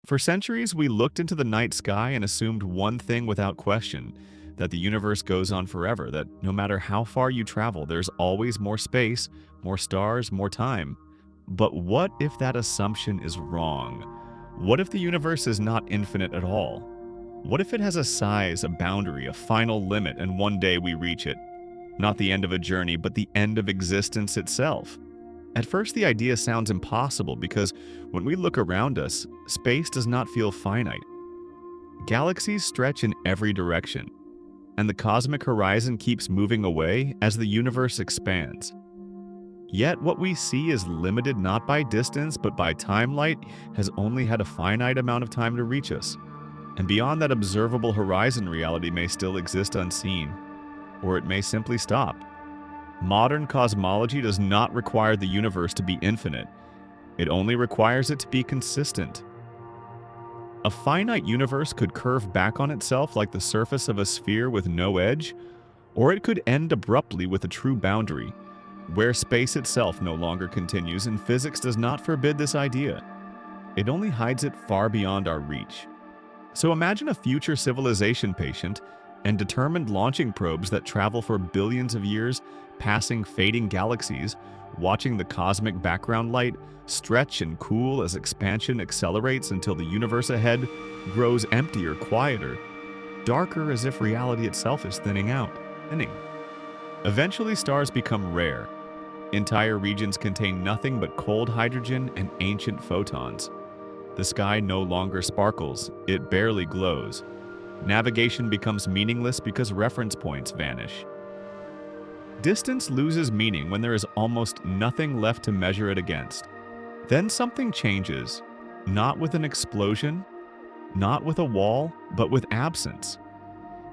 For centuries, we looked into the night sky and assumed one thing without question, that the universe goes on forever, that no matter how far you travel, there's always more space, more stars, more time. But what if that assumption is wrong? What if the universe is not infinite at all? What if it has a size, a boundary, a final limit, and one day we reach it? Not the end of a journey, but the end of existence itself. At first, the idea sounds impossible because when we look around us, space does not feel finite. Galaxies stretch in every direction, and the cosmic horizon keeps moving away as the universe expands. Yet, what we see is limited not by distance but by time. Light has only had a finite amount of time to reach us, and beyond that observable horizon, reality may still exist unseen, or it may simply stop. Modern cosmology does not require the universe to be infinite. It only requires it to be consistent. A finite universe could curve back on itself like the surface of a sphere with no edge, or it could end abruptly with a true boundary, where space itself no longer continues, and physics does not forbid this idea. It only hides it far beyond our reach. So imagine a future civilization patient and determined launching probes that travel for billions of years, passing fading galaxies, watching the cosmic background light stretch and cool as expansion accelerates until the universe ahead grows emptier, quieter, darker, as if reality itself is thinning out. Thinning. Eventually, stars become rare. Entire regions contain nothing but cold hydrogen and ancient photons. The sky no longer sparkles, it barely glows. Navigation becomes meaningless because reference points vanish. Distance loses meaning when there is almost nothing left to measure it against. Then something changes, not with an explosion, not with a wall, but with absence.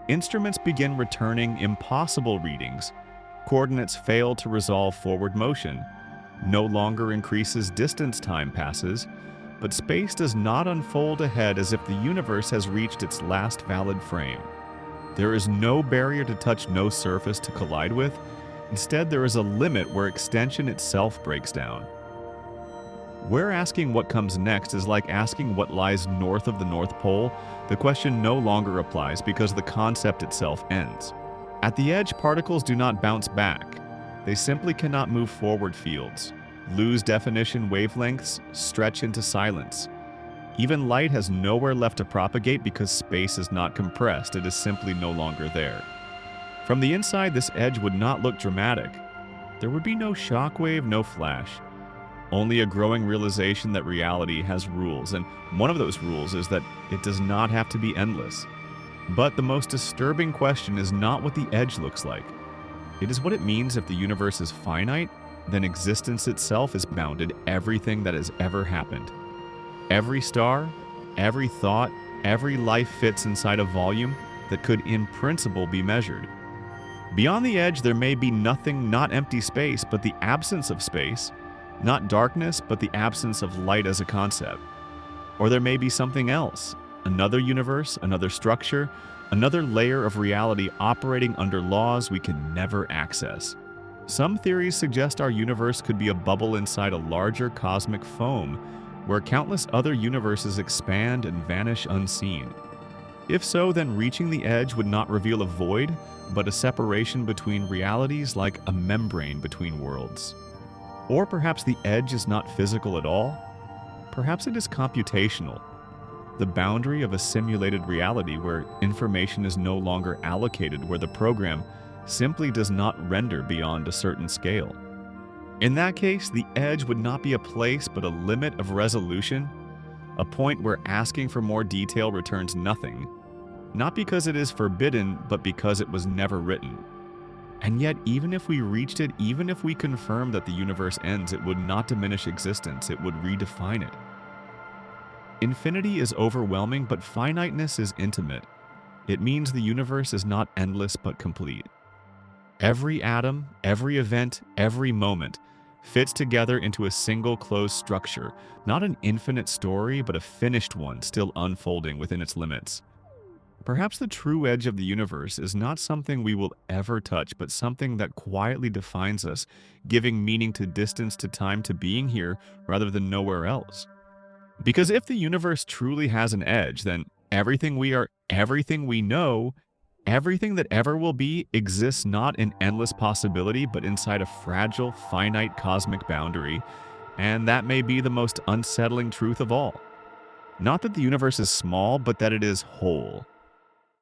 Instruments begin returning impossible readings. Coordinates fail to resolve forward motion. No longer increases distance, time passes, but space does not unfold ahead as if the universe has reached its last valid frame. There is no barrier to touch, no surface to collide with. Instead, there is a limit where extension itself breaks down. Where asking what comes next is like asking what lies north of the North Pole, the question no longer applies because the concept itself ends. At the edge, particles do not bounce back. They simply cannot move forward. Fields lose definition, wavelengths stretch into silence. Even light has nowhere left to propagate because space is not compressed, it is simply no longer there. From the inside, this edge would not look dramatic. There would be no shockwave, no flash. Only a growing realization that reality has rules, and one of those rules is that it does not have to be endless. But the most disturbing question is not what the edge looks like. It is what it means if the universe is finite, then existence itself is bounded, everything that has ever happened. Every star, every thought, every life fits inside a volume that could in principle be measured. Beyond the edge, there may be nothing, not empty space, but the absence of space, not darkness, but the absence of light as a concept. Or there may be something else, another universe, another structure, another layer of reality operating under laws we can never access. Some theories suggest our universe could be a bubble inside a larger cosmic foam, where countless other universes expand and vanish unseen. If so, then reaching the edge would not reveal a void, but a separation between realities, like a membrane between worlds. Or perhaps the edge is not physical at all. Perhaps it is computational, the boundary of a simulated reality where information is no longer allocated, where the program simply does not render beyond a certain scale. In that case, the edge would not be a place but a limit of resolution, a point where asking for more detail returns nothing, not because it is forbidden, but because it was never written. And yet, even if we reached it, even if we confirmed that the universe ends, it would not diminish existence, it would redefine it. Infinity is overwhelming, but finiteness is intimate. It means the universe is not endless but complete. Every atom, every event, every moment fits together into a single closed structure, not an infinite story, but a finished one still unfolding within its limits. Perhaps the true edge of the universe is not something we will ever touch, but something that quietly defines us, giving meaning to distance, to time, to being here rather than nowhere else. Because if the universe truly has an edge, then everything we know, everything that ever will be exists not in endless possibility, but inside a fragile, finite cosmic boundary. And that may be the most unsettling truth of all. Not that the universe is small, but that it is whole.